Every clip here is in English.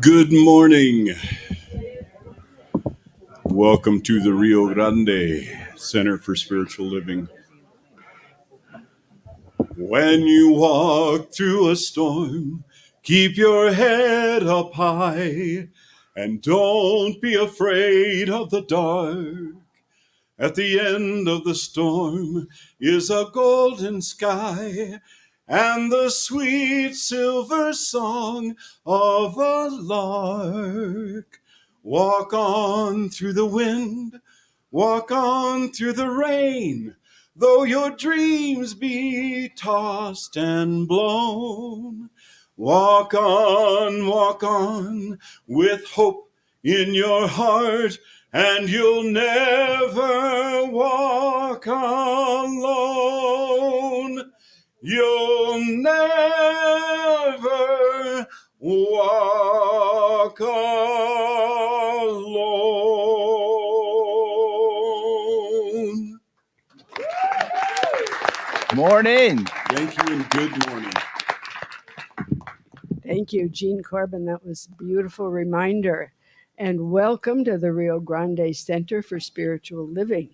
Good morning. Welcome to the Rio Grande Center for Spiritual Living. When you walk through a storm, keep your head up high and don't be afraid of the dark. At the end of the storm is a golden sky and the sweet silver song of a lark. Walk on through the wind, walk on through the rain, though your dreams be tossed and blown. Walk on with hope in your heart, and you'll never walk alone. You'll never walk alone. Morning. Thank you and good morning. Thank you, Gene Corbin. That was a beautiful reminder. And welcome to the Rio Grande Center for Spiritual Living.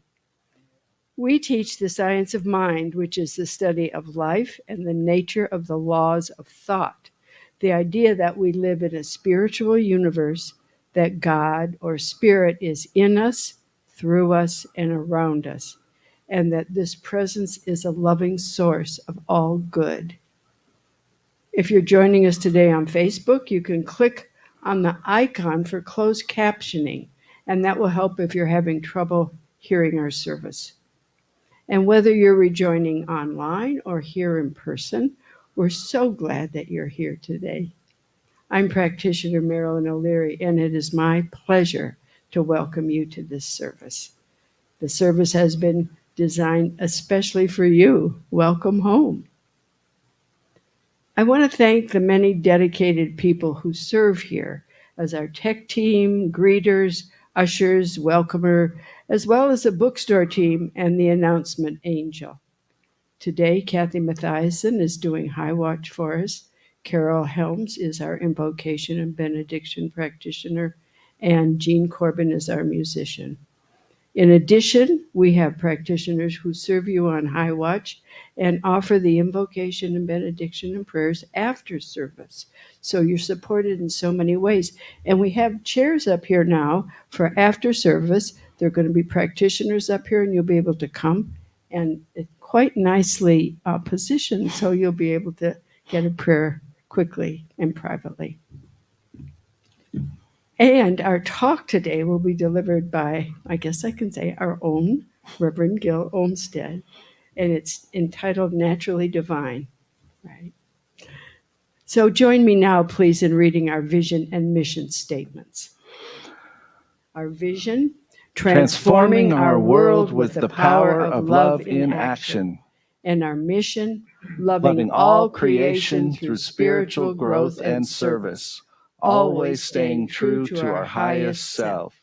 We teach the science of mind, which is the study of life and the nature of the laws of thought. The idea that we live in a spiritual universe, that God or Spirit is in us, through us, and around us, and that this presence is a loving source of all good. If you're joining us today on Facebook, you can click on the icon for closed captioning, and that will help if you're having trouble hearing our service. And whether you're rejoining online or here in person, we're so glad that you're here today. I'm practitioner Marilyn O'Leary, and it is my pleasure to welcome you to this service. The service has been designed especially for you. Welcome home. I want to thank the many dedicated people who serve here as our tech team, greeters, ushers, welcomer, as well as the bookstore team and the announcement angel. Today, Kathy Mathiasen is doing High Watch for us. Carol Helms is our invocation and benediction practitioner, and Gene Corbin is our musician. In addition, we have practitioners who serve you on High Watch and offer the invocation and benediction and prayers after service. So you're supported in so many ways. And we have chairs up here now for after service. There are going to be practitioners up here, and you'll be able to come and quite nicely positioned, so you'll be able to get a prayer quickly and privately. And our talk today will be delivered by, I guess I can say, our own Reverend Gil Olmsted, and it's entitled Naturally Divine, right? So join me now, please, in reading our vision and mission statements. Our vision, Transforming our world with the power of love in action. And our mission, loving all creation through spiritual growth and service, always staying true to our highest self.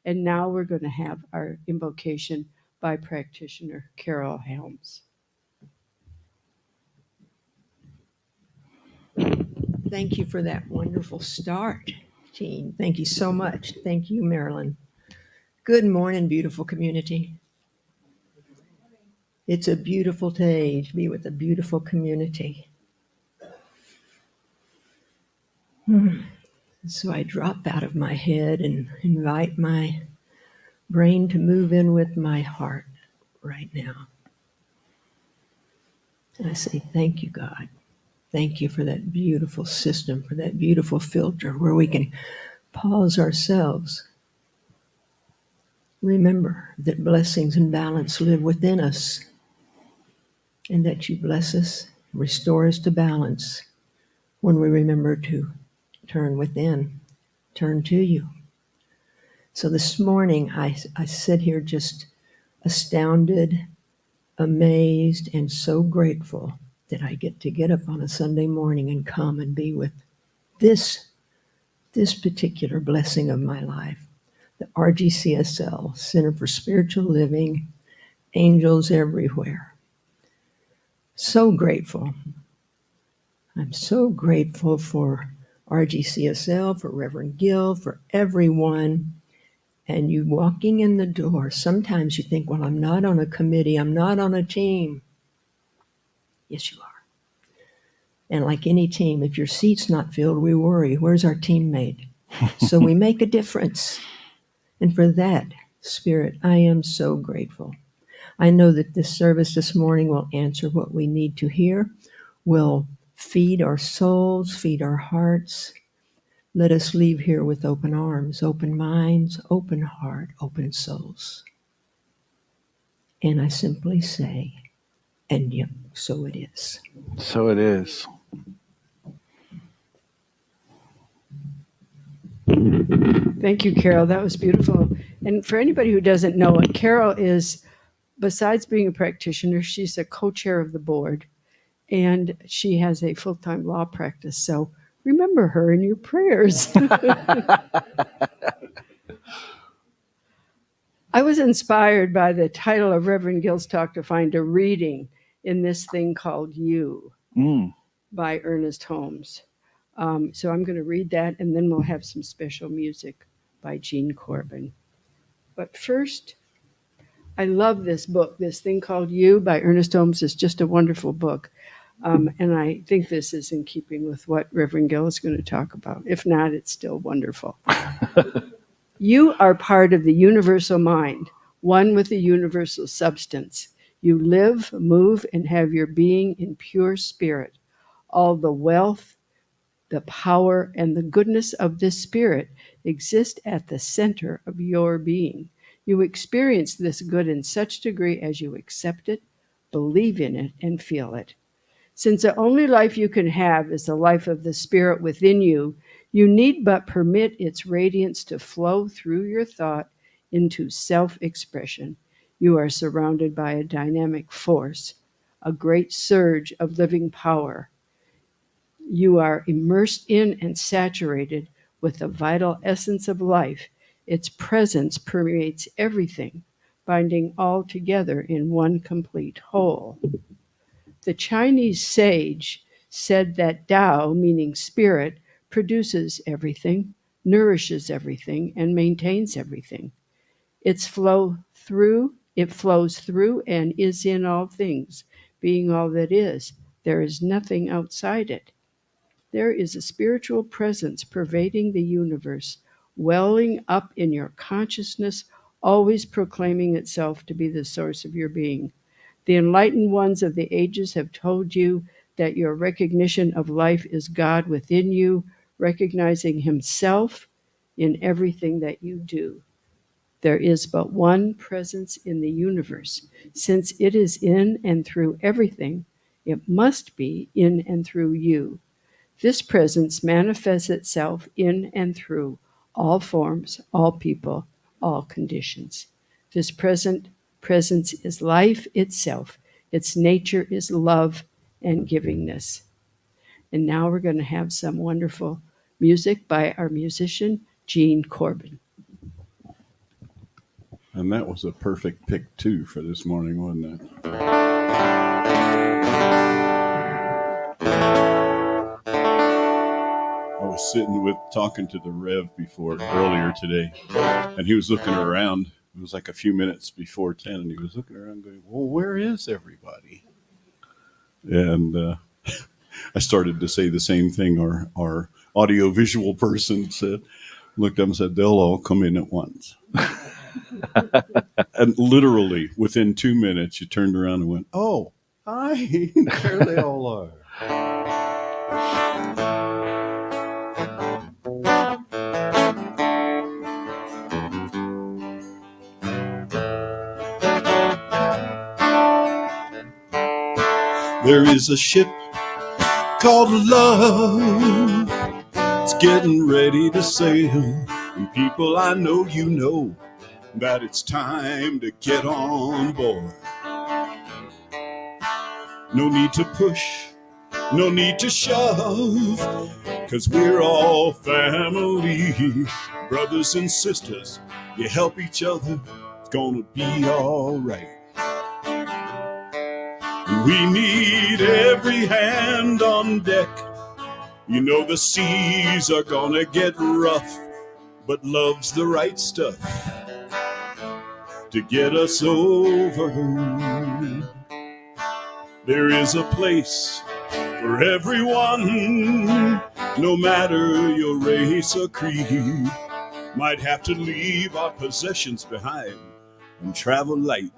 And now we're going to have our invocation by practitioner Carol Helms. Thank you for that wonderful start, Jean. Thank you so much. Thank you, Marilyn. Good morning, beautiful community. It's a beautiful day to be with a beautiful community. So I drop out of my head and invite my brain to move in with my heart right now. And I say, thank you, God. Thank you for that beautiful system, for that beautiful filter where we can pause ourselves. Remember that blessings and balance live within us, and that you bless us, restore us to balance when we remember to turn within, turn to you. So this morning, I sit here just astounded, amazed, and so grateful that I get to get up on a Sunday morning and come and be with this particular blessing of my life, the RGCSL, Center for Spiritual Living, Angels Everywhere. So grateful. I'm so grateful for RGCSL, for Reverend Gill, for everyone. And you walking in the door, sometimes you think, well, I'm not on a committee, I'm not on a team. Yes, you are. And like any team, if your seat's not filled, we worry, where's our teammate? So we make a difference. And for that, Spirit, I am so grateful. I know that this service this morning will answer what we need to hear, will feed our souls, feed our hearts. Let us leave here with open arms, open minds, open heart, open souls. And I simply say, and yep, so it is. So it is. Thank you, Carol. That was beautiful. And for anybody who doesn't know it, Carol is, besides being a practitioner, she's a co-chair of the board, and she has a full-time law practice. So remember her in your prayers. I was inspired by the title of Reverend Gill's talk to find a reading in this thing called You by Ernest Holmes. So I'm going to read that, and then we'll have some special music by Jean Corbin. But first, I love this book. This thing called You by Ernest Holmes is just a wonderful book. And I think this is in keeping with what Reverend Gill is going to talk about. If not, it's still wonderful. You are part of the universal mind, one with the universal substance. You live, move, and have your being in pure spirit. All the wealth, the power, and the goodness of this spirit exist at the center of your being. You experience this good in such degree as you accept it, believe in it, and feel it. Since the only life you can have is the life of the spirit within you, you need but permit its radiance to flow through your thought into self-expression. You are surrounded by a dynamic force, a great surge of living power. You are immersed in and saturated with the vital essence of life. Its presence permeates everything, binding all together in one complete whole. The Chinese sage said that Tao, meaning spirit, produces everything, nourishes everything, and maintains everything. It flows through and is in all things, being all that is. There is nothing outside it. There is a spiritual presence pervading the universe, welling up in your consciousness, always proclaiming itself to be the source of your being. The enlightened ones of the ages have told you that your recognition of life is God within you, recognizing Himself in everything that you do. There is but one presence in the universe. Since it is in and through everything, it must be in and through you. This presence manifests itself in and through all forms, all people, all conditions. This presence is life itself. Its nature is love and givingness. And now we're going to have some wonderful music by our musician, Jean Corbin. And that was a perfect pick, too, for this morning, wasn't it? I was talking to the Rev earlier today, and he was looking around. It was like a few minutes before 10, and he was looking around going, well, where is everybody? And I started to say the same thing our audio-visual person said, looked up and said, they'll all come in at once. And literally, within 2 minutes, you turned around and went, oh, hi, there they all are. There is a ship called love. It's getting ready to sail. And people I know, you know, that it's time to get on board. No need to push, no need to shove, 'cause we're all family, brothers and sisters. You help each other, it's gonna be all right. We need every hand on deck. You know the seas are gonna get rough, but love's the right stuff to get us over. There is a place for everyone, no matter your race or creed. Might have to leave our possessions behind and travel light.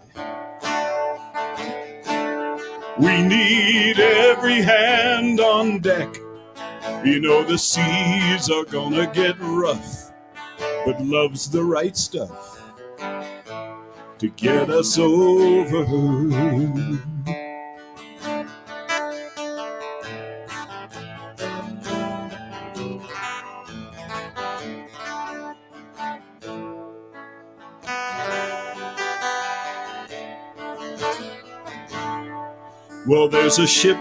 We need every hand on deck. You know the seas are gonna get rough, but love's the right stuff to get us over. Well, there's a ship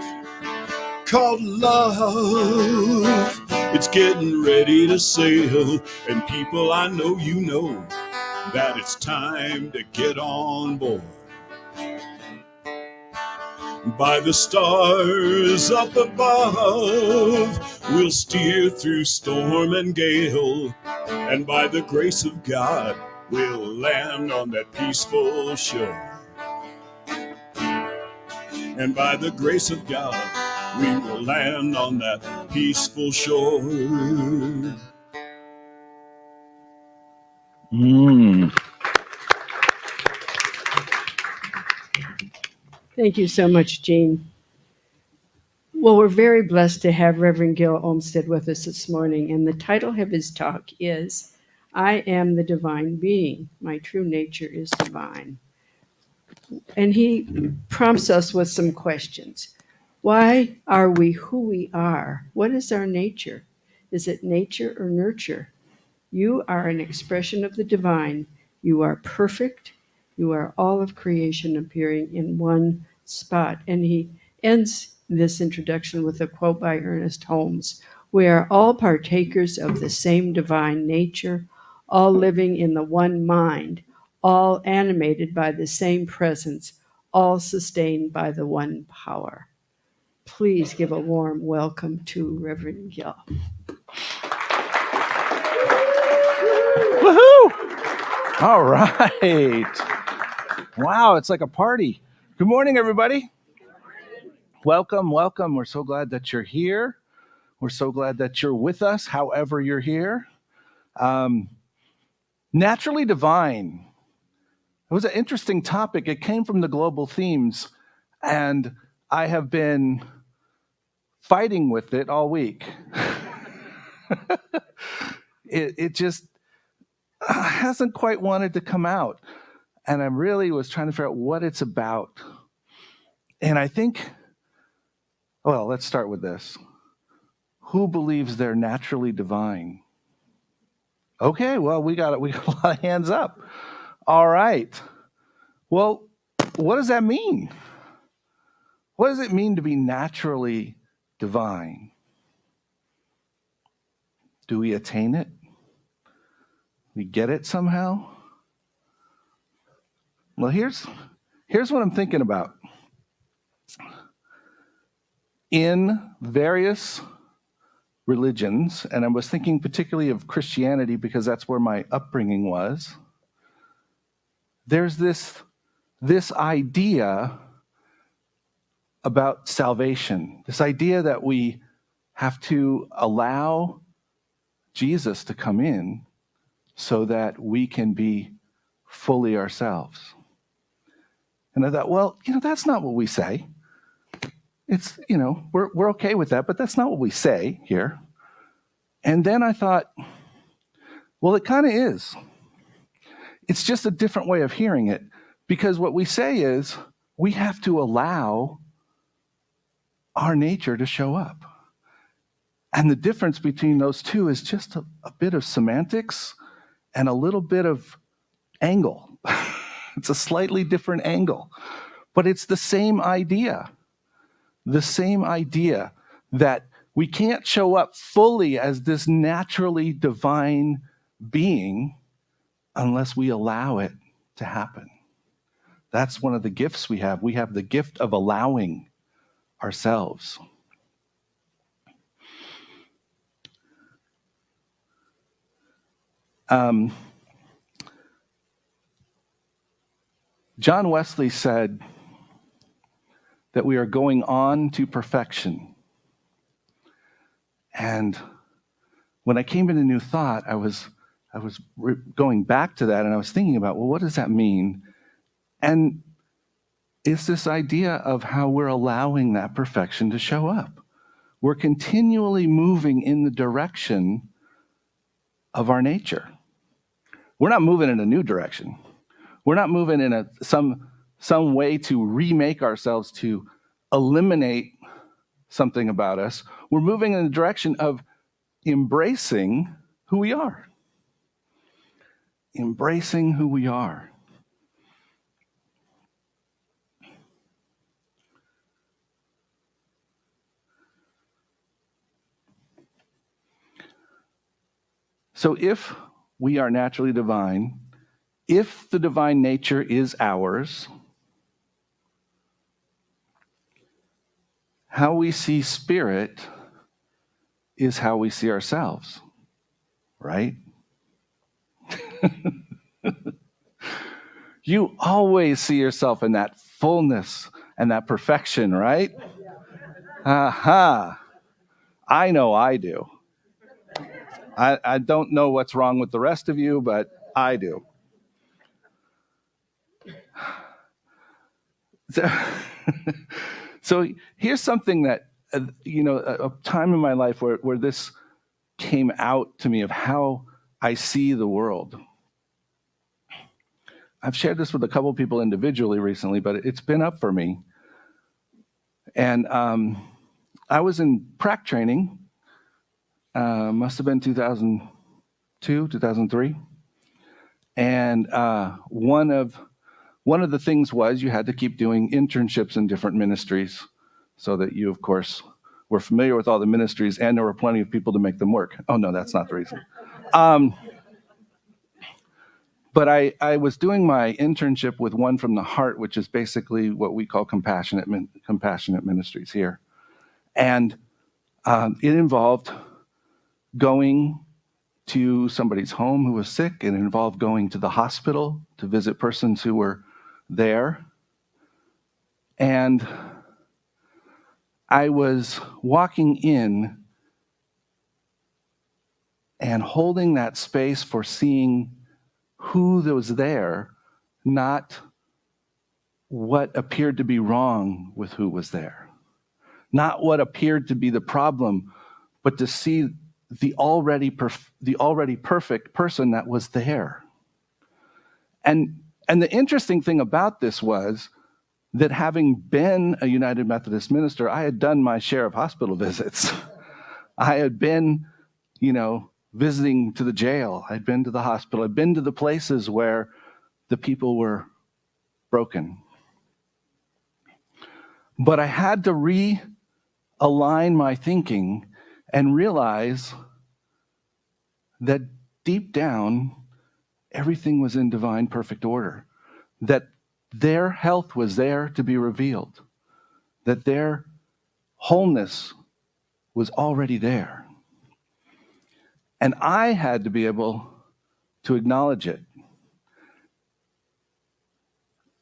called love. It's getting ready to sail, and people I know, you know that it's time to get on board. By the stars up above, we'll steer through storm and gale, and by the grace of God, we'll land on that peaceful shore. And by the grace of God, we will land on that peaceful shore. Thank you so much, Jean. Well, we're very blessed to have Reverend Gil Olmsted with us this morning, and the title of his talk is I Am the Divine Being. My true nature is divine. And he prompts us with some questions. Why are we who we are? What is our nature? Is it nature or nurture? You are an expression of the divine. You are perfect. You are all of creation appearing in one spot. And he ends this introduction with a quote by Ernest Holmes. We are all partakers of the same divine nature, all living in the one mind, all animated by the same presence, all sustained by the one power. Please give a warm welcome to Reverend Gil. Woohoo! All right. Wow, it's like a party. Good morning, everybody. Welcome, welcome. We're so glad that you're here. We're so glad that you're with us, however you're here. Naturally divine. It was an interesting topic. It came from the global themes, and I have been fighting with it all week. It just hasn't quite wanted to come out. And I really was trying to figure out what it's about. And I think, well, let's start with this. Who believes they're naturally divine? Okay, well, we got a lot of hands up. All right. Well, what does that mean? What does it mean to be naturally divine? Do we attain it? We get it somehow? Well, here's what I'm thinking about. In various religions, and I was thinking particularly of Christianity because that's where my upbringing was, there's this idea about salvation, this idea that we have to allow Jesus to come in so that we can be fully ourselves. And I thought, well, that's not what we say. It's, we're okay with that, but that's not what we say here. And then I thought, well, it kind of is. It's just a different way of hearing it, because what we say is we have to allow our nature to show up. And the difference between those two is just a bit of semantics and a little bit of angle. It's a slightly different angle, but it's the same idea. The same idea that we can't show up fully as this naturally divine being unless we allow it to happen. That's one of the gifts we have. We have the gift of allowing ourselves. John Wesley said that we are going on to perfection. And when I came into New Thought, I was going back to that, and I was thinking about, well, what does that mean? And it's this idea of how we're allowing that perfection to show up. We're continually moving in the direction of our nature. We're not moving in a new direction. We're not moving in some way to remake ourselves, to eliminate something about us. We're moving in the direction of embracing who we are. Embracing who we are. So if we are naturally divine, if the divine nature is ours, how we see spirit is how we see ourselves, right? You always see yourself in that fullness and that perfection, right? Aha. I know I do. I don't know what's wrong with the rest of you, but I do. So here's something that, a time in my life where this came out to me of how I see the world. I've shared this with a couple people individually recently, but it's been up for me. And I was in prac training, must have been 2002, 2003. And one of the things was you had to keep doing internships in different ministries so that you, of course, were familiar with all the ministries, and there were plenty of people to make them work. Oh, no, that's not the reason. But I was doing my internship with One from the Heart, which is basically what we call compassionate ministries here. And it involved going to somebody's home who was sick. It involved going to the hospital to visit persons who were there. And I was walking in and holding that space for seeing who was there, not what appeared to be wrong with who was there. Not what appeared to be the problem, but to see the already perfect person that was there. And the interesting thing about this was that having been a United Methodist minister, I had done my share of hospital visits. I had been, visiting to the jail. I'd been to the hospital. I'd been to the places where the people were broken. But I had to realign my thinking and realize that deep down, everything was in divine perfect order, that their health was there to be revealed, that their wholeness was already there. And I had to be able to acknowledge it.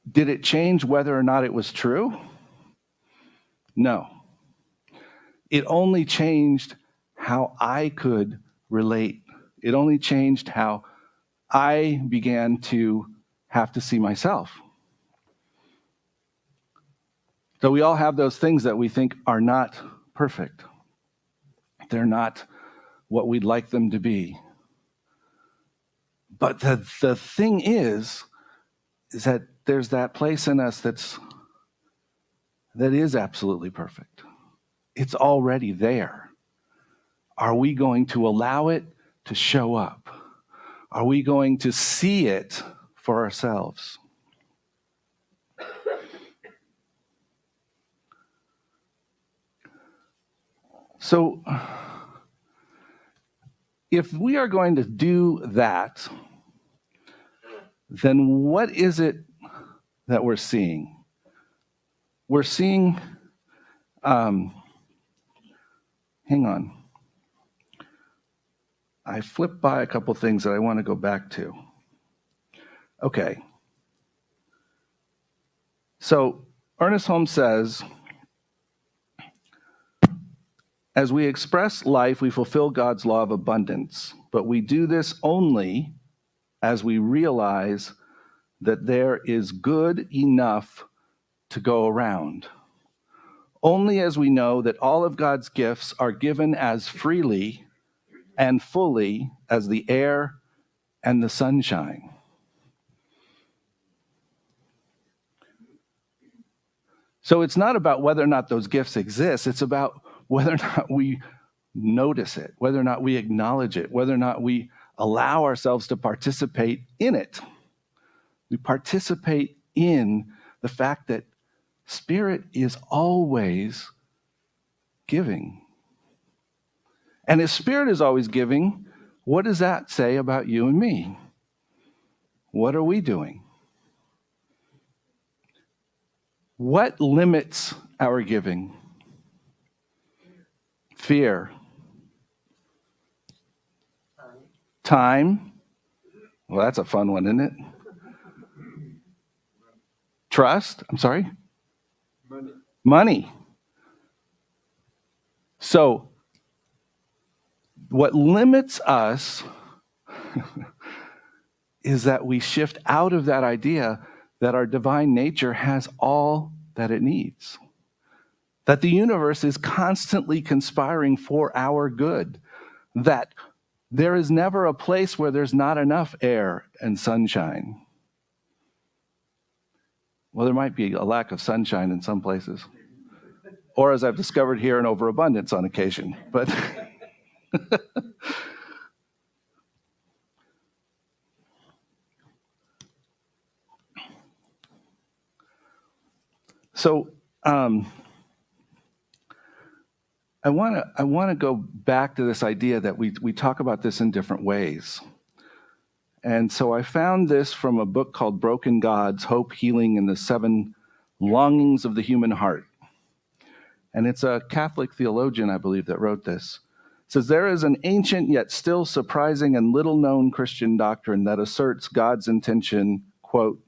Did it change whether or not it was true? No. It only changed how I could relate. It only changed how I began to have to see myself. So we all have those things that we think are not perfect. They're not what we'd like them to be. But the thing is that there's that place in us that is absolutely perfect. It's already there. Are we going to allow it to show up? Are we going to see it for ourselves? So, if we are going to do that, then what is it that we're seeing? We're seeing, hang on. I flipped by a couple things that I want to go back to. Okay. So Ernest Holmes says, as we express life, we fulfill God's law of abundance, but we do this only as we realize that there is good enough to go around. Only as we know that all of God's gifts are given as freely and fully as the air and the sunshine. So it's not about whether or not those gifts exist. It's about whether or not we notice it, whether or not we acknowledge it, whether or not we allow ourselves to participate in it. We participate in the fact that Spirit is always giving. And if Spirit is always giving, what does that say about you and me? What are we doing? What limits our giving? Fear. Time. Well, that's a fun one, isn't it? Trust. I'm sorry? Money. So, what limits us is that we shift out of that idea that our divine nature has all that it needs. That the universe is constantly conspiring for our good. That there is never a place where there's not enough air and sunshine. Well, there might be a lack of sunshine in some places. Or as I've discovered here, an overabundance on occasion. But so I want to go back to this idea that we talk about this in different ways. And so I found this from a book called Broken Gods, Hope, Healing, and the 7 Longings of the Human Heart. And it's a Catholic theologian, I believe, that wrote this. It says, there is an ancient yet still surprising and little-known Christian doctrine that asserts God's intention, quote,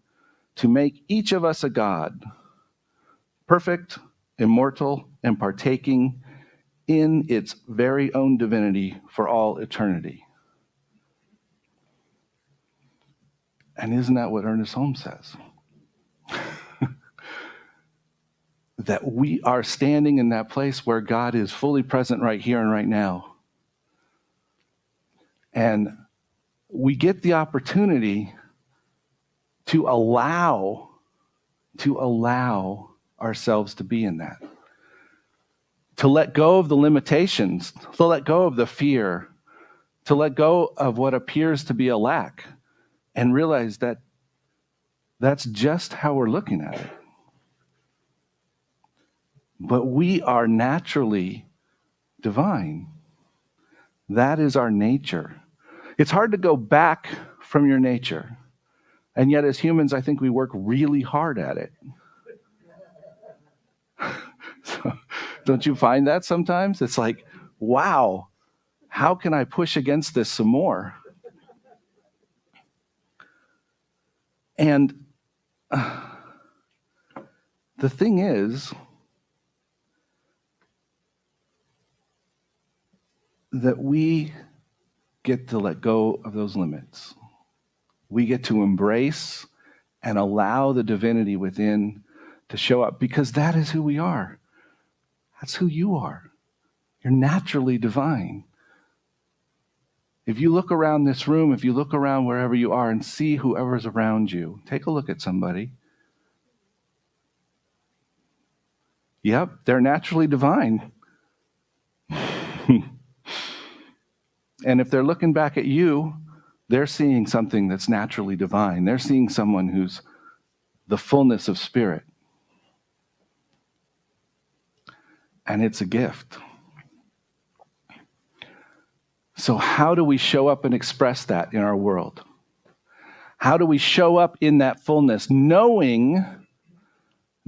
to make each of us a God, perfect, immortal, and partaking in its very own divinity for all eternity. And isn't that what Ernest Holmes says? That we are standing in that place where God is fully present right here and right now. And we get the opportunity to allow ourselves to be in that. To let go of the limitations, to let go of the fear, to let go of what appears to be a lack, and realize that that's just how we're looking at it. But we are naturally divine. That is our nature. It's hard to go back from your nature. And yet as humans, I think we work really hard at it. So, don't you find that sometimes? It's like, wow, how can I push against this some more? And the thing is that we get to let go of those limits. We get to embrace and allow the divinity within to show up, because that is who we are. That's who you are. You're naturally divine. If you look around this room, if you look around wherever you are and see whoever's around you, take a look at somebody. Yep, they're naturally divine. And if they're looking back at you, they're seeing something that's naturally divine. They're seeing someone who's the fullness of Spirit. And it's a gift. So how do we show up and express that in our world? How do we show up in that fullness, knowing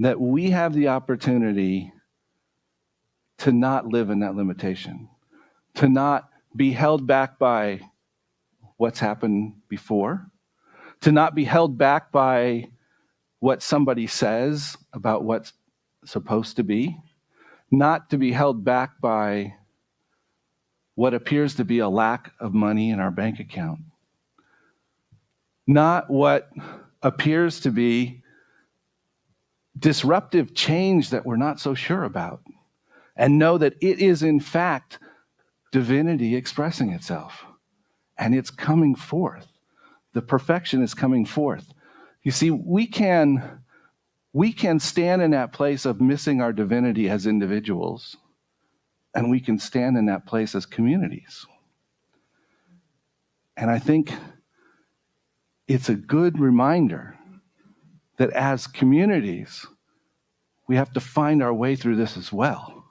that we have the opportunity to not live in that limitation, to not be held back by what's happened before, to not be held back by what somebody says about what's supposed to be, not to be held back by what appears to be a lack of money in our bank account, not what appears to be disruptive change that we're not so sure about, and know that it is in fact divinity expressing itself, and it's coming forth. The perfection is coming forth. You see, we can stand in that place of missing our divinity as individuals, and we can stand in that place as communities. And I think it's a good reminder that as communities, we have to find our way through this as well.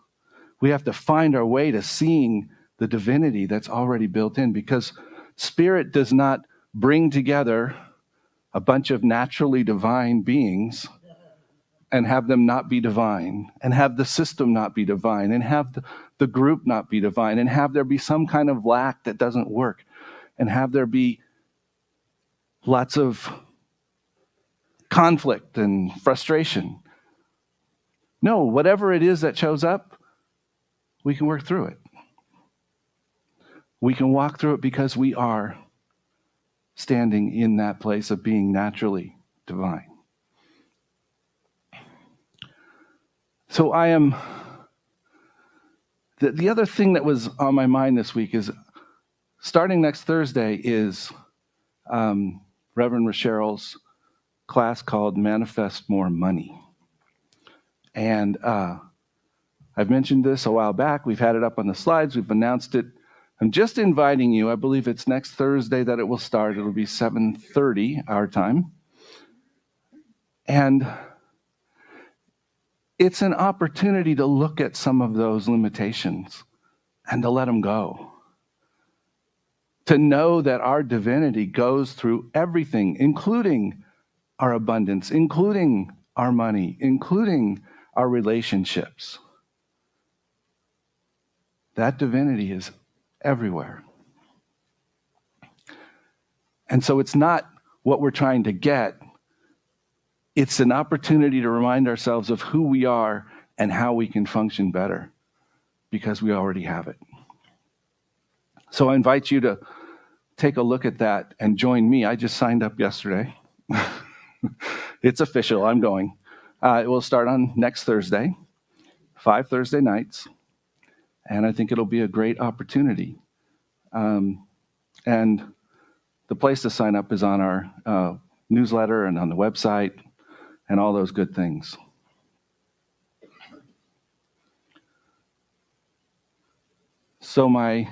We have to find our way to seeing the divinity that's already built in, because Spirit does not bring together a bunch of naturally divine beings and have them not be divine, and have the system not be divine, and have the group not be divine, and have there be some kind of lack that doesn't work, and have there be lots of conflict and frustration. No, whatever it is that shows up, we can work through it. We can walk through it because we are standing in that place of being naturally divine. So the other thing that was on my mind this week is, starting next Thursday is Reverend Rochelle's class called Manifest More Money. And I've mentioned this a while back. We've had it up on the slides. We've announced it. I'm just inviting you. I believe it's next Thursday that it will start. It'll be 7:30 our time. And it's an opportunity to look at some of those limitations and to let them go. To know that our divinity goes through everything, including our abundance, including our money, including our relationships. That divinity is everywhere. And so it's not what we're trying to get. It's an opportunity to remind ourselves of who we are and how we can function better, because we already have it. So I invite you to take a look at that and join me. I just signed up yesterday. It's official. I'm going. It will start on next Thursday, 5 Thursday nights. And I think it'll be a great opportunity. And the place to sign up is on our newsletter and on the website and all those good things. So my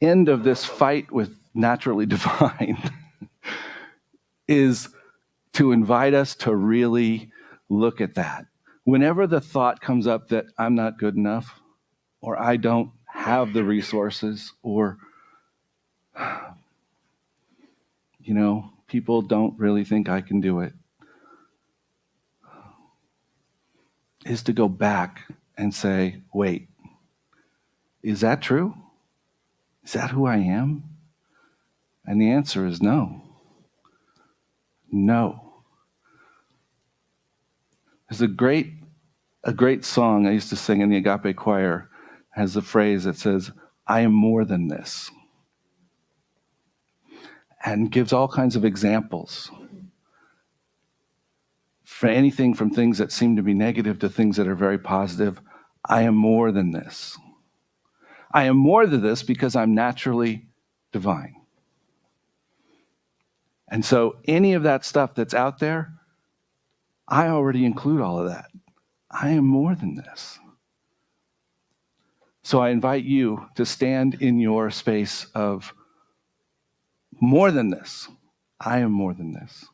end of this fight with naturally divine is to invite us to really look at that. Whenever the thought comes up that I'm not good enough, or I don't have the resources, or, people don't really think I can do it, is to go back and say, wait, is that true? Is that who I am? And the answer is no. No. There's a great song I used to sing in the Agape Choir, has the phrase that says, I am more than this, and gives all kinds of examples for anything from things that seem to be negative to things that are very positive. I am more than this. I am more than this because I'm naturally divine. And so any of that stuff that's out there, I already include all of that. I am more than this. So I invite you to stand in your space of more than this. I am more than this.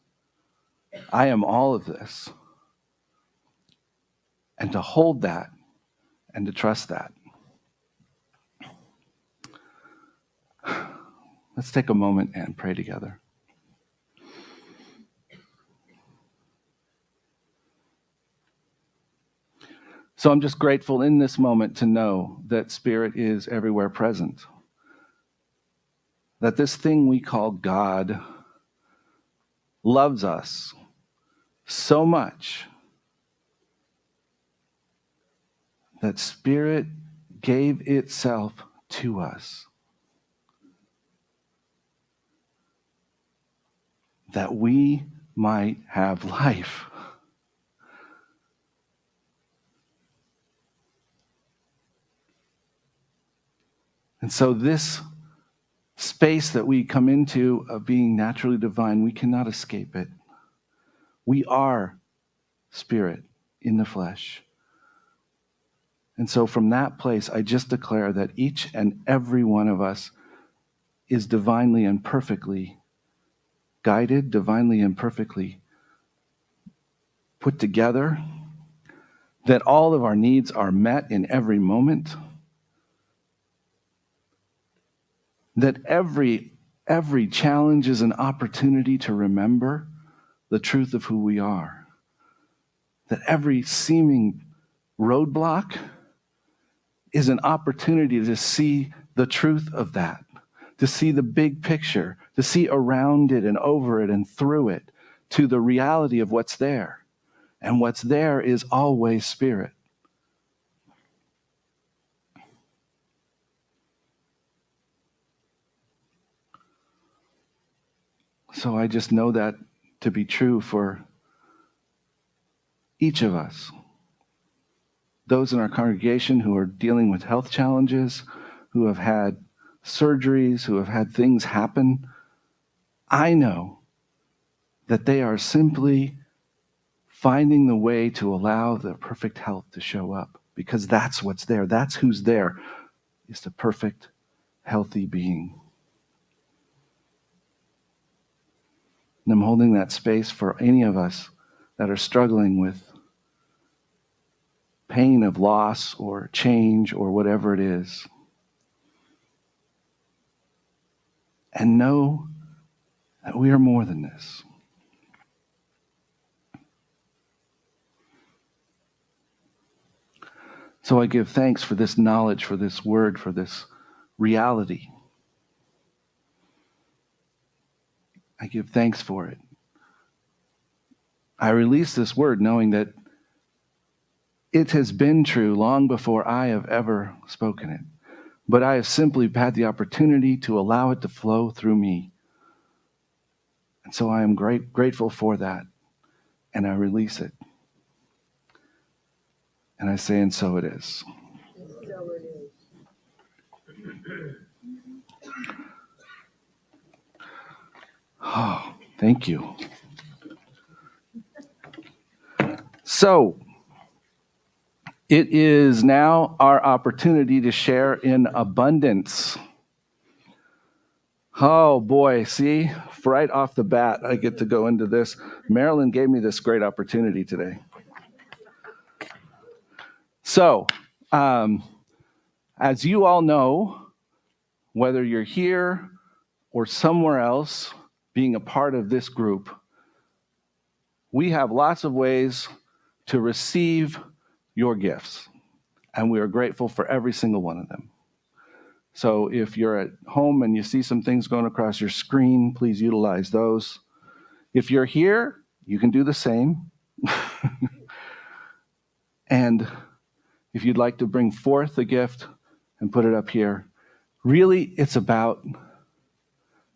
I am all of this. And to hold that and to trust that. Let's take a moment and pray together. So I'm just grateful in this moment to know that Spirit is everywhere present. That this thing we call God loves us so much that Spirit gave itself to us, that we might have life. And so this space that we come into of being naturally divine, we cannot escape it. We are Spirit in the flesh. And so from that place, I just declare that each and every one of us is divinely and perfectly guided, divinely and perfectly put together, that all of our needs are met in every moment, that every challenge is an opportunity to remember the truth of who we are, that every seeming roadblock is an opportunity to see the truth of that, to see the big picture, to see around it and over it and through it to the reality of what's there. And what's there is always Spirit. So I just know that to be true for each of us. Those in our congregation who are dealing with health challenges, who have had surgeries, who have had things happen, I know that they are simply finding the way to allow the perfect health to show up, because that's what's there. That's who's there, is the perfect, healthy being. And I'm holding that space for any of us that are struggling with pain of loss or change or whatever it is. And know that we are more than this. So I give thanks for this knowledge, for this word, for this reality. I give thanks for it. I release this word knowing that it has been true long before I have ever spoken it. But I have simply had the opportunity to allow it to flow through me. And so I am grateful for that. And I release it. And I say, and so it is. Oh, thank you. So, it is now our opportunity to share in abundance. Oh boy, see, right off the bat, I get to go into this. Marilyn gave me this great opportunity today. So, as you all know, whether you're here or somewhere else being a part of this group, we have lots of ways to receive your gifts, and we are grateful for every single one of them. So if you're at home and you see some things going across your screen, please utilize those. If you're here, you can do the same. And if you'd like to bring forth a gift and put it up here, really it's about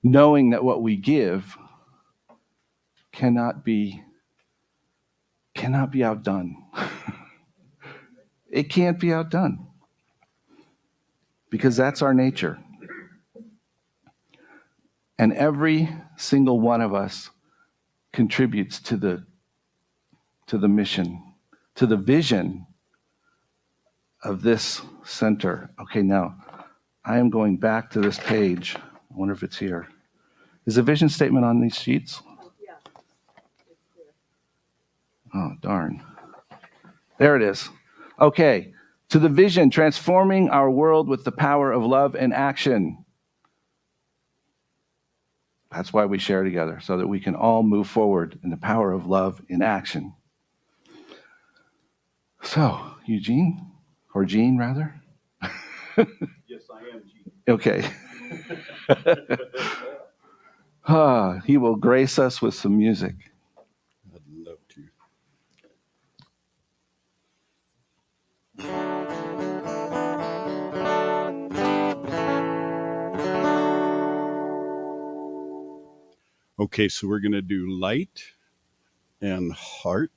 knowing that what we give cannot be outdone. It can't be outdone, because that's our nature. And every single one of us contributes to the mission, to the vision of this center. Okay, now I am going back to this page. I wonder if it's here. Is the vision statement on these sheets? Yeah. Oh, darn. There it is. Okay, to the vision, transforming our world with the power of love and action. That's why we share together, so that we can all move forward in the power of love in action. So, Eugene, or Gene rather. Yes, I am Gene. Okay. He will grace us with some music. I'd love to. Okay, so we're going to do light and heart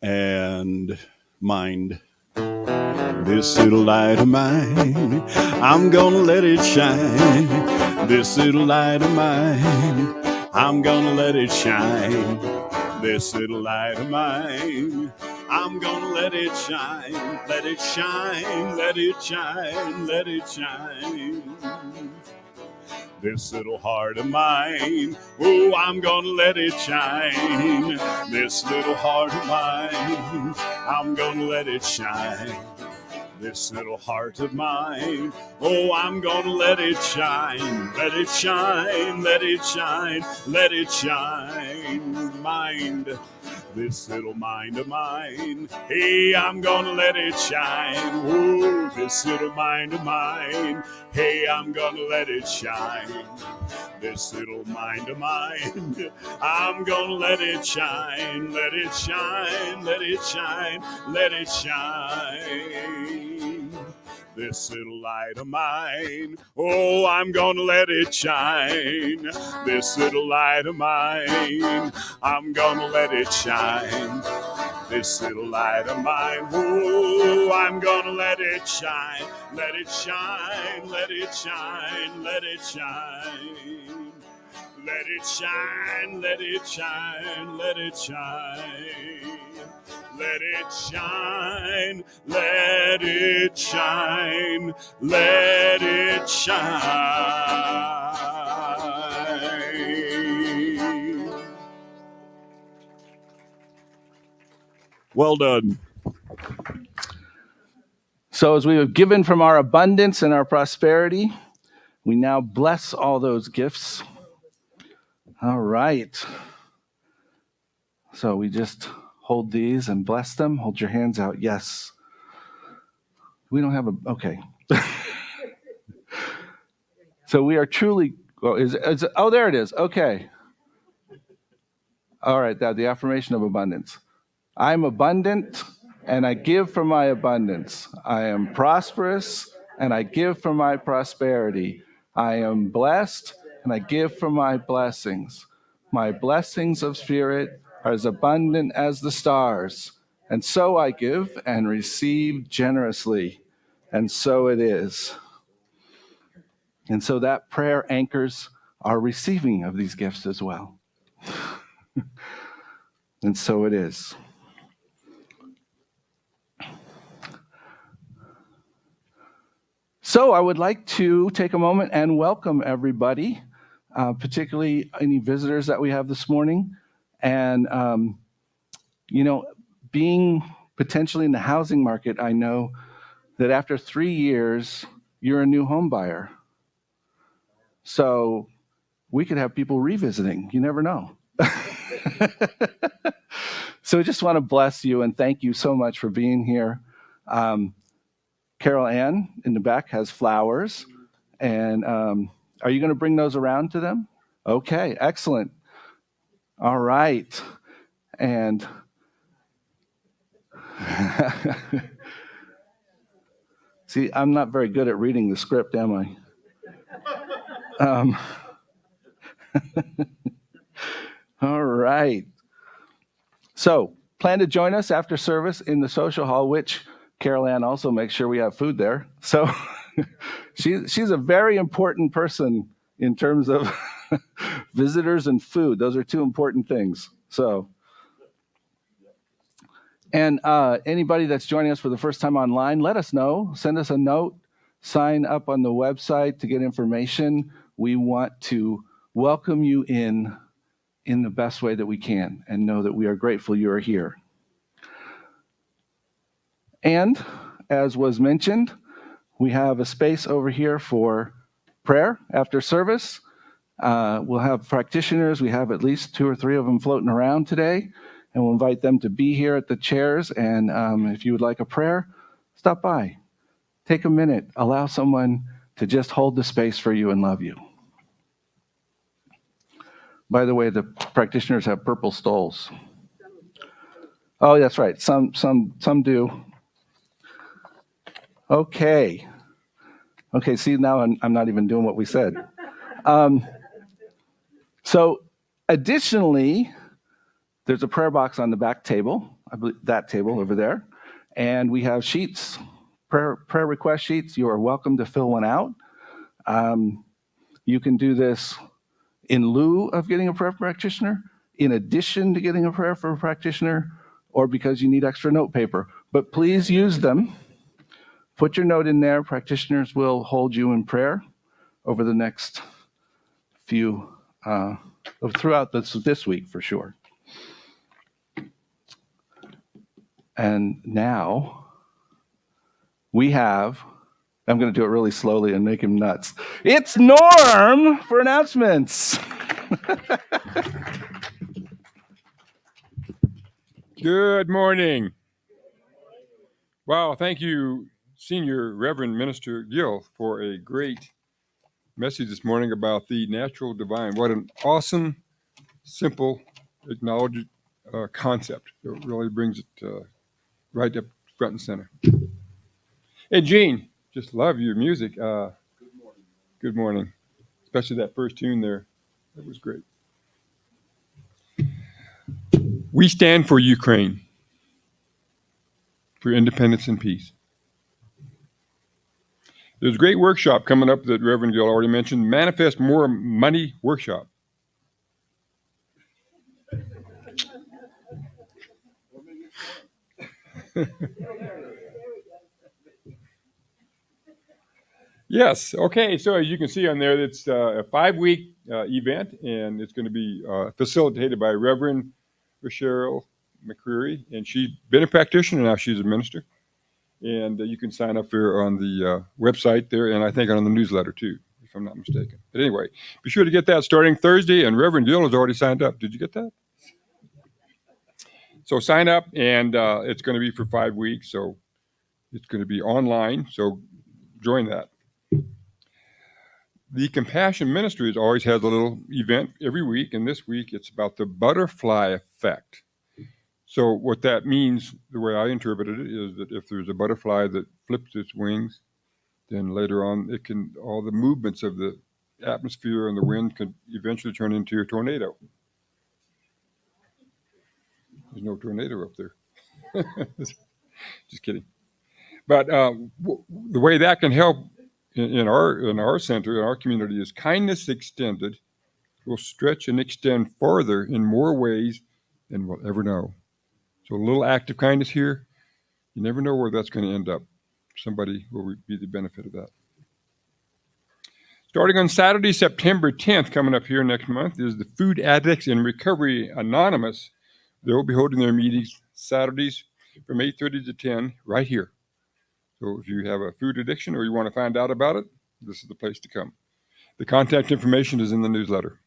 and mind. This little light of mine, I'm gonna let it shine. This little light of mine, I'm gonna let it shine. This little light of mine, I'm gonna let it shine. Let it shine, let it shine, let it shine. This little heart of mine, oh, I'm gonna let it shine. This little heart of mine, I'm gonna let it shine. This little heart of mine, oh, I'm gonna let it shine. Let it shine, let it shine, let it shine. Mind, this little mind of mine, hey, I'm gonna let it shine. Oh, this little mind of mine, hey, I'm gonna let it shine. This little mind of mine, I'm gonna let it shine. Let it shine, let it shine, let it shine. This little light of mine, oh, I'm gonna let it shine. This little light of mine, I'm gonna let it shine. This little light of mine, oh, I'm gonna let it shine. Let it shine, let it shine, let it shine. Let it shine, let it shine, let it shine. Let it shine, let it shine, let it shine. Well done. So as we have given from our abundance and our prosperity, we now bless all those gifts. All right. So we just hold these and bless them. Hold your hands out. Yes. We don't have a, okay. So we are truly, oh, there it is. Okay. All right, the affirmation of abundance. I'm abundant and I give from my abundance. I am prosperous and I give from my prosperity. I am blessed and I give from my blessings. My blessings of spirit are as abundant as the stars. And so I give and receive generously. And so it is. And so that prayer anchors our receiving of these gifts as well. And so it is. So I would like to take a moment and welcome everybody, particularly any visitors that we have this morning. And, being potentially in the housing market, I know that after 3 years, you're a new home buyer. So we could have people revisiting. You never know. So I just want to bless you and thank you so much for being here. Carol Ann in the back has flowers. And are you going to bring those around to them? Okay, excellent. All right. And see, I'm not very good at reading the script, am I? All right. So plan to join us after service in the social hall, which Carol Ann also makes sure we have food there. So she's a very important person in terms of visitors and food. Those are two important things. So, and anybody that's joining us for the first time online, let us know. Send us a note. Sign up on the website to get information. We want to welcome you in the best way that we can and know that we are grateful you are here. And as was mentioned, we have a space over here for prayer after service. We'll have practitioners. We have at least 2 or 3 of them floating around today. and we'll invite them to be here at the chairs. And if you would like a prayer, stop by. Take a minute. Allow someone to just hold the space for you and love you. By the way, the practitioners have purple stoles. Oh, that's right. Some do. Okay. See, now I'm not even doing what we said. So additionally, there's a prayer box on the back table, I believe that table over there, and we have sheets, prayer request sheets. You are welcome to fill one out. You can do this in lieu of getting a prayer practitioner, in addition to getting a prayer for a practitioner, or because you need extra note paper. But please use them. Put your note in there. Practitioners will hold you in prayer over the next few, throughout this week for sure. And now we have, I'm going to do it really slowly and make him nuts. It's Norm for announcements. Good morning. Wow, thank you, Senior Reverend Minister Gill, for a great message this morning about the natural divine. What an awesome, simple, acknowledged concept. It really brings it right up front and center. Hey, Gene, just love your music. Good morning. Good morning. Especially that first tune there. That was great. We stand for Ukraine, for independence and peace. There's a great workshop coming up that Reverend Gill already mentioned, Manifest More Money Workshop. Yes. Okay. So as you can see on there, it's a 5-week event, and it's going to be facilitated by Reverend Cheryl McCreary, and she's been a practitioner now. She's a minister, and you can sign up there on the website there, and I think on the newsletter too, if I'm not mistaken. But anyway, be sure to get that starting Thursday, and Reverend Gill has already signed up. Did you get that? So sign up, and it's going to be for 5 weeks. So it's going to be online. So join that. The Compassion Ministries always has a little event every week, and this week it's about the butterfly effect. So what that means, the way I interpreted it, is that if there's a butterfly that flips its wings, then later on all the movements of the atmosphere and the wind could eventually turn into a tornado. There's no tornado up there. Just kidding. But the way that can help in our center, in our community, is kindness extended will stretch and extend farther in more ways than we'll ever know. So a little act of kindness here, you never know where that's going to end up. Somebody will be the benefit of that. Starting on Saturday, September 10th, coming up here next month, is the Food Addicts in Recovery Anonymous. They will be holding their meetings Saturdays from 8:30 to 10 right here. So if you have a food addiction or you want to find out about it, this is the place to come. The contact information is in the newsletter.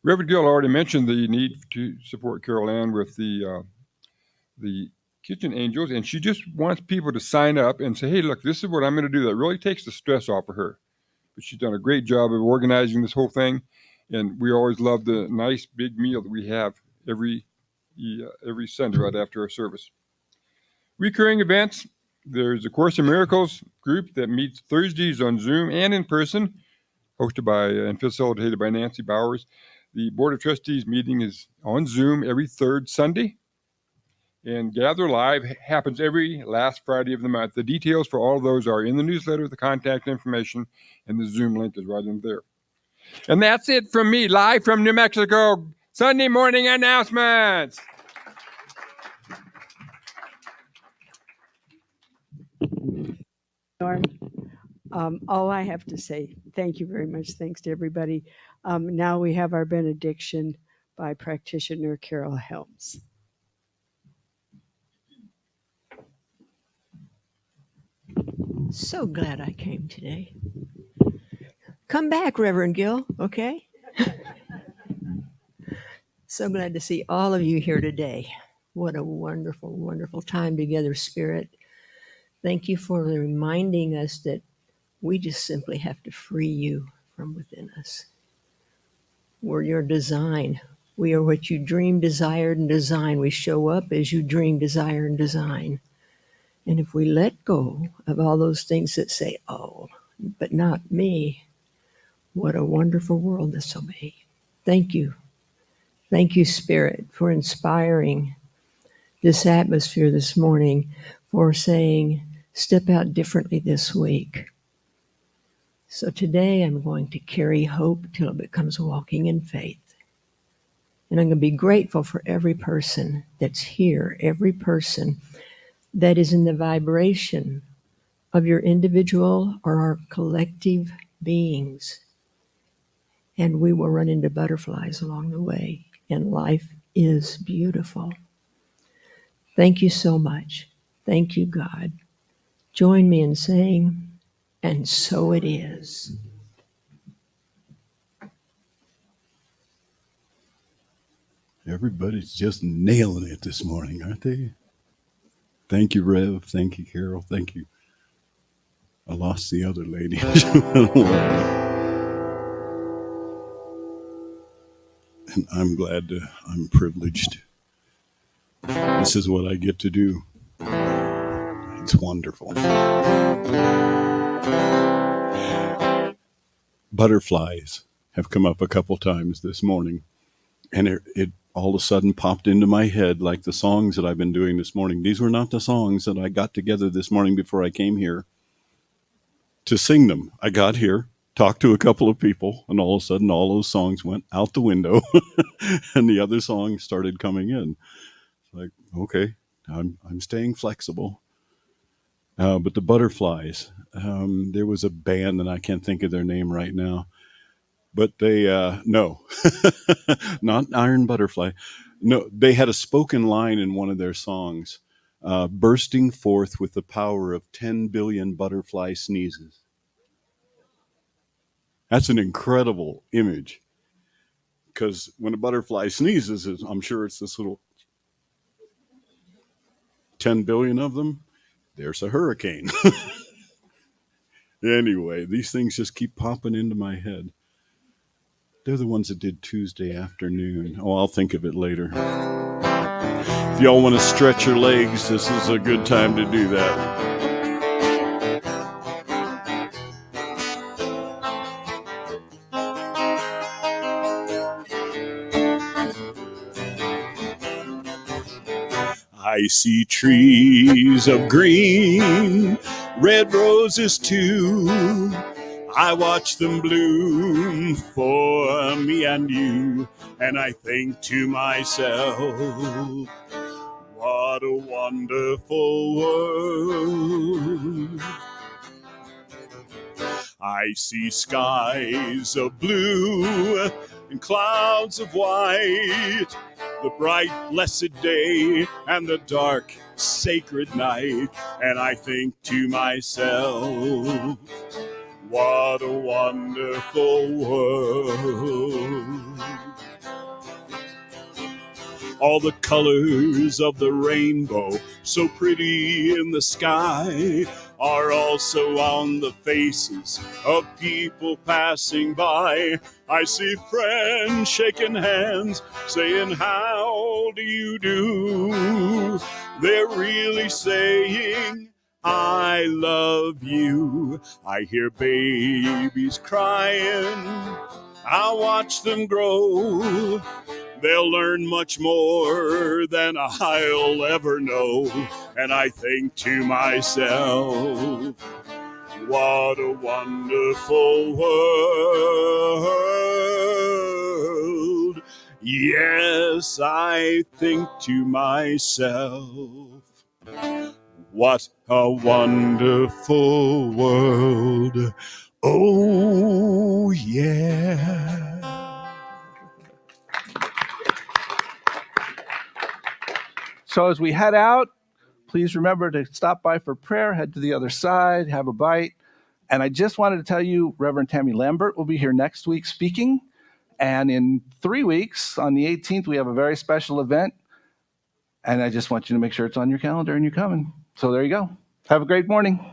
Reverend Gill already mentioned the need to support Carol Ann with the Kitchen Angels, and she just wants people to sign up and say, hey, look, this is what I'm going to do. That really takes the stress off of her. But she's done a great job of organizing this whole thing, and we always love the nice big meal that we have every Sunday right after our service. Recurring events. There's a Course in Miracles group that meets Thursdays on Zoom and in person, hosted by and facilitated by Nancy Bowers. The Board of Trustees meeting is on Zoom every third Sunday. And Gather Live happens every last Friday of the month. The details for all of those are in the newsletter, the contact information, and the Zoom link is right in there. And that's it from me, live from New Mexico, Sunday morning announcements. Norm, all I have to say, thank you very much. Thanks to everybody. Now we have our benediction by practitioner Carol Helms. So glad I came today. Come back, Reverend Gill, okay? So glad to see all of you here today. What a wonderful, wonderful time together, Spirit. Thank you for reminding us that we just simply have to free you from within us. We're your design. We are what you dreamed, desired, and designed. We show up as you dream, desire, and design. And if we let go of all those things that say, oh, but not me, what a wonderful world this will be. Thank you. Thank you, Spirit, for inspiring this atmosphere this morning, for saying, step out differently this week. So today I'm going to carry hope till it becomes walking in faith. And I'm going to be grateful for every person that's here, every person that is in the vibration of your individual or our collective beings. And we will run into butterflies along the way. And life is beautiful. Thank you so much. Thank you, God. Join me in saying, and so it is. Everybody's just nailing it this morning, aren't they? Thank you, Rev. Thank you, Carol. Thank you. I lost the other lady. And I'm privileged. This is what I get to do. It's wonderful. Butterflies have come up a couple times this morning, and it all of a sudden popped into my head like the songs that I've been doing this morning. These were not the songs that I got together this morning before I came here to sing them. I got here, talked to a couple of people, and all of a sudden all those songs went out the window and the other songs started coming in. Like, okay, I'm staying flexible. But the Butterflies, there was a band, and I can't think of their name right now, but they, no, not Iron Butterfly. No, they had a spoken line in one of their songs, bursting forth with the power of 10 billion butterfly sneezes. That's an incredible image, because when a butterfly sneezes, I'm sure it's this little 10 billion of them. There's a hurricane. Anyway, these things just keep popping into my head. They're the ones that did Tuesday afternoon. Oh, I'll think of it later. If y'all want to stretch your legs, this is a good time to do that. I see trees of green, red roses too. I watch them bloom for me and you, and I think to myself, what a wonderful world. I see skies of blue and clouds of white, the bright blessed day and the dark sacred night, and I think to myself, what a wonderful world. All the colors of the rainbow, so pretty in the sky, are also on the faces of people passing by. I see friends shaking hands, saying, how do you do? They're really saying, I love you. I hear babies crying. I watch them grow. They'll learn much more than I'll ever know. And I think to myself, what a wonderful world. Yes, I think to myself, what a wonderful world. Oh, yeah. So as we head out, please remember to stop by for prayer, head to the other side, have a bite. And I just wanted to tell you, Reverend Tammy Lambert will be here next week speaking. And in 3 weeks, on the 18th, we have a very special event. And I just want you to make sure it's on your calendar and you're coming. So there you go. Have a great morning.